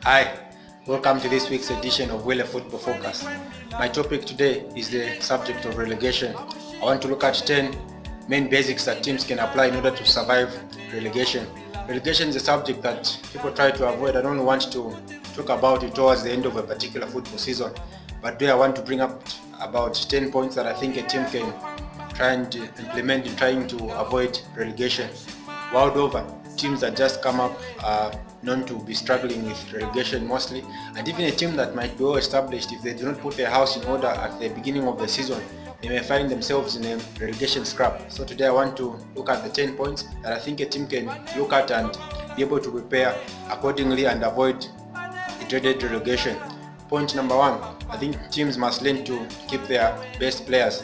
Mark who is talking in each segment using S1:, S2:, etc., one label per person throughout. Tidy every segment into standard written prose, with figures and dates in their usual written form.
S1: Hi, welcome to this week's edition of Wheeler Football Focus. My topic today is the subject of relegation. I want to look at 10 main basics that teams can apply in order to survive relegation. Relegation is a subject that people try to avoid. I don't want to talk about it towards the end of a particular football season, but today I want to bring up about 10 points that I think a team can try and implement in trying to avoid relegation. World over, teams that just come up are known to be struggling with relegation mostly, and even a team that might be well established, if they do not put their house in order at the beginning of the season, they may find themselves in a relegation scrap. So today I want to look at the 10 points that I think a team can look at and be able to prepare accordingly and avoid the dreaded relegation. Point number 1, I think teams must learn to keep their best players.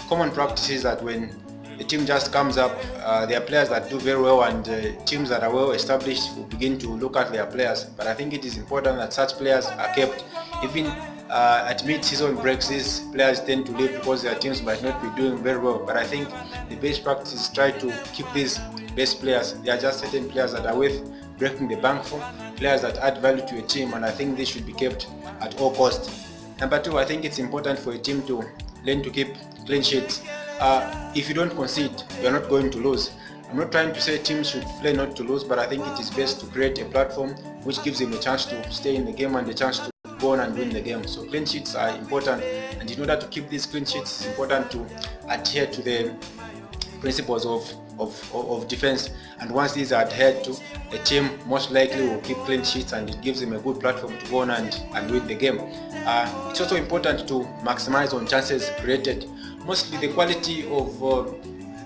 S1: Common practice is that when the team just comes up, there are players that do very well, and teams that are well established will begin to look at their players. But I think it is important that such players are kept. Even at mid-season breaks, these players tend to leave because their teams might not be doing very well. But I think the best practice is try to keep these best players. There are just certain players that are worth breaking the bank for, players that add value to a team, and I think they should be kept at all costs. Number 2, I think it's important for a team to learn to keep clean sheets. If you don't concede, you're not going to lose. I'm not trying to say teams should play not to lose, but I think it is best to create a platform which gives them a chance to stay in the game and a chance to go on and win the game. So clean sheets are important, and in order to keep these clean sheets, it's important to adhere to the principles of defense. And once these are adhered to, a team most likely will keep clean sheets, and it gives them a good platform to go on and win the game. It's also important to maximize on chances created. Mostly the quality of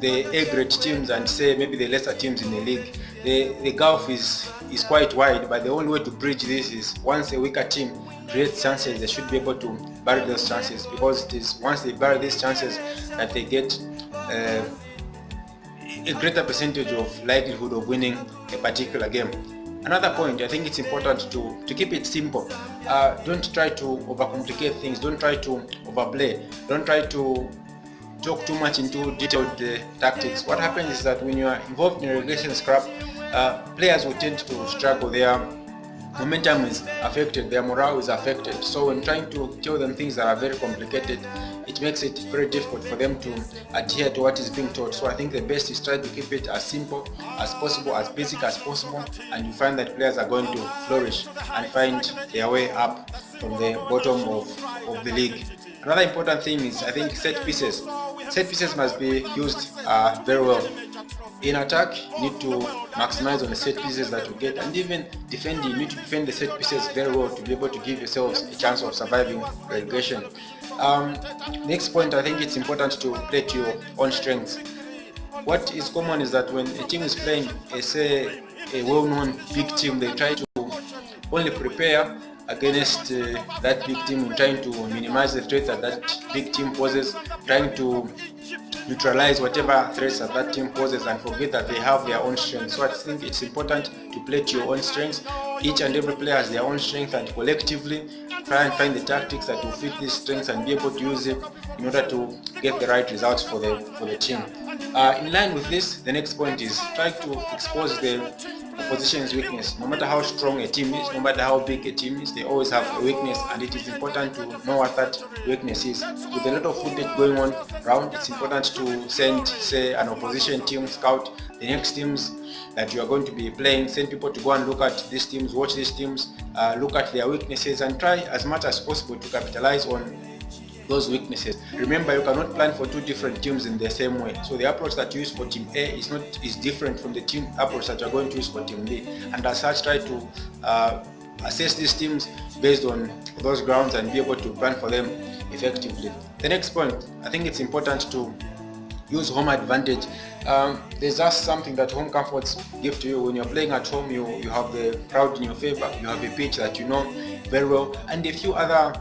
S1: the A-grade teams and say maybe the lesser teams in the league, the gulf is quite wide, but the only way to bridge this is once a weaker team creates chances, they should be able to bury those chances, because it is once they bury these chances that they get a greater percentage of likelihood of winning a particular game. Another point, I think it's important to keep it simple. Don't try to overcomplicate things, don't try to overplay, don't try to talk too much into detailed tactics. What happens is that when you are involved in a relegation scrap, players will tend to struggle. Their momentum is affected, their morale is affected. So when trying to tell them things that are very complicated, it makes it very difficult for them to adhere to what is being taught. So I think the best is try to keep it as simple as possible, as basic as possible, and you find that players are going to flourish and find their way up from the bottom of the league. Another important thing is, I think, set pieces. Set pieces must be used very well. In attack, you need to maximize on the set pieces that you get, and even defending, you need to defend the set pieces very well to be able to give yourselves a chance of surviving relegation. Next point, I think it's important to play to your own strengths. What is common is that when a team is playing, say, a well-known big team, they try to only prepare against that big team, in trying to minimize the threats that big team poses, trying to neutralize whatever threats that team poses, and forget that they have their own strengths. So I think it's important to play to your own strengths. Each and every player has their own strength, and collectively try and find the tactics that will fit these strengths and be able to use it in order to get the right results for the team. In line with this, the next point is try to expose the opposition's weakness. No matter how strong a team is, no matter how big a team is, they always have a weakness, and it is important to know what that weakness is. With a lot of footage going on around, it's important to send, say, an opposition team scout the next teams that you are going to be playing. Send people to go and look at these teams, watch these teams, look at their weaknesses, and try as much as possible to capitalize on those weaknesses. Remember, you cannot plan for two different teams in the same way. So the approach that you use for team A is different from the team approach that you are going to use for team B. And as such, try to assess these teams based on those grounds and be able to plan for them effectively. The next point, I think it's important to use home advantage. There's just something that home comforts give to you. When you're playing at home, you have the crowd in your favor, you have a pitch that you know very well, and a few other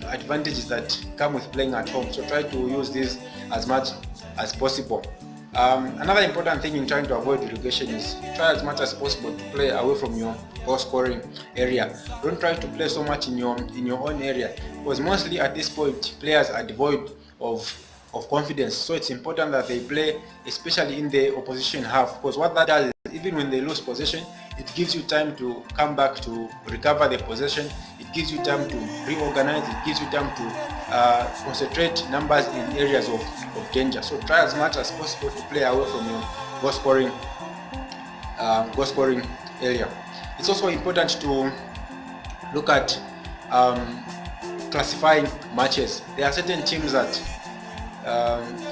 S1: advantages that come with playing at home. So try to use this as much as possible. Another important thing in trying to avoid relegation is try as much as possible to play away from your goal scoring area. Don't try to play so much in your own area, because mostly at this point players are devoid of of confidence. So it's important that they play, especially in the opposition half, because what that does, even when they lose possession, it gives you time to come back to recover the possession. It gives you time to reorganize. It gives you time to concentrate numbers in areas of danger. So try as much as possible to play away from your goal scoring area. It's also important to look at classifying matches. There are certain teams that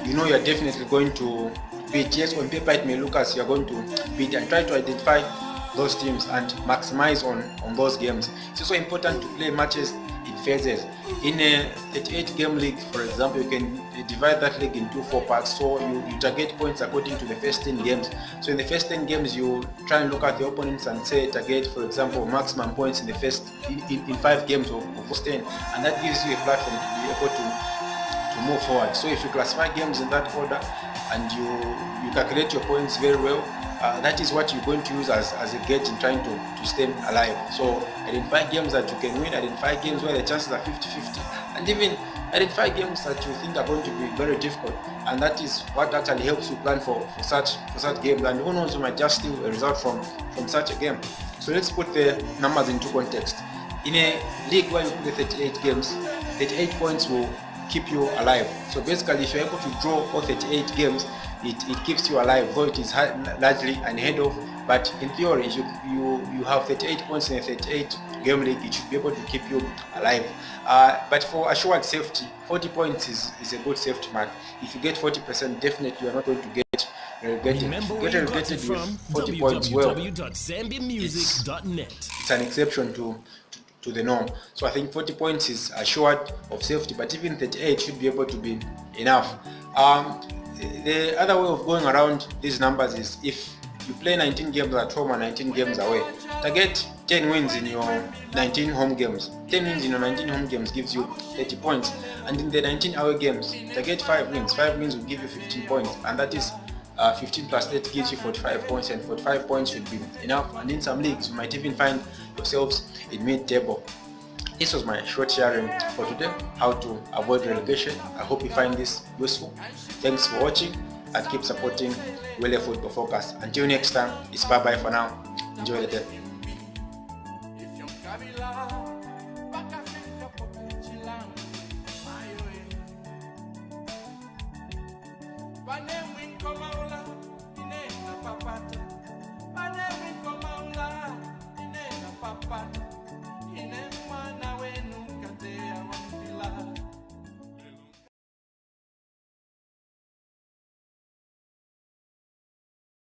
S1: you're definitely going to beat. Yes, on paper it may look as you're going to beat, and try to identify those teams and maximize on those games. It's also important to play matches in phases. In a 38 game league, for example, you can divide that league into 4 parts. So you target points according to the first 10 games. So in the first 10 games, you try and look at the opponents and say target, for example, maximum points in the first in 5 games of first 10, and that gives you a platform to be able to move forward. So if you classify games in that order and you calculate your points very well, that is what you're going to use as a gauge in trying to stay alive. So identify games that you can win, identify games where the chances are 50-50, and even identify games that you think are going to be very difficult, and that is what actually helps you plan for such games. And who knows, you might just steal a result from such a game. So let's put the numbers into context. In a league where you play 38 games, 38 points will keep you alive. So basically, if you're able to draw all 38 games, it keeps you alive, though it is largely unheard of. But in theory, you have 38 points in a 38 game league, it should be able to keep you alive. But for assured safety, 40 points is a good safety mark. If you get 40%, definitely you are not going to get relegated.
S2: Remember
S1: Get relegated with 40 points, well, it's an exception to the norm. So I think 40 points is assured of safety, but even 38 should be able to be enough. The other way of going around these numbers is if you play 19 games at home and 19 games away, target 10 wins in your 19 home games. 10 wins in your 19 home games gives you 30 points, and in the 19 away games, target 5 wins. 5 wins will give you 15 points, and that is 15 plus 8 gives you 45 points, and 45 points should be enough. And in some leagues, you might even find yourselves in mid-table. This was my short sharing for today, how to avoid relegation. I hope you find this useful. Thanks for watching, and keep supporting Wele Football Focus. Until next time, it's bye-bye for now. Enjoy the day.
S3: Come on.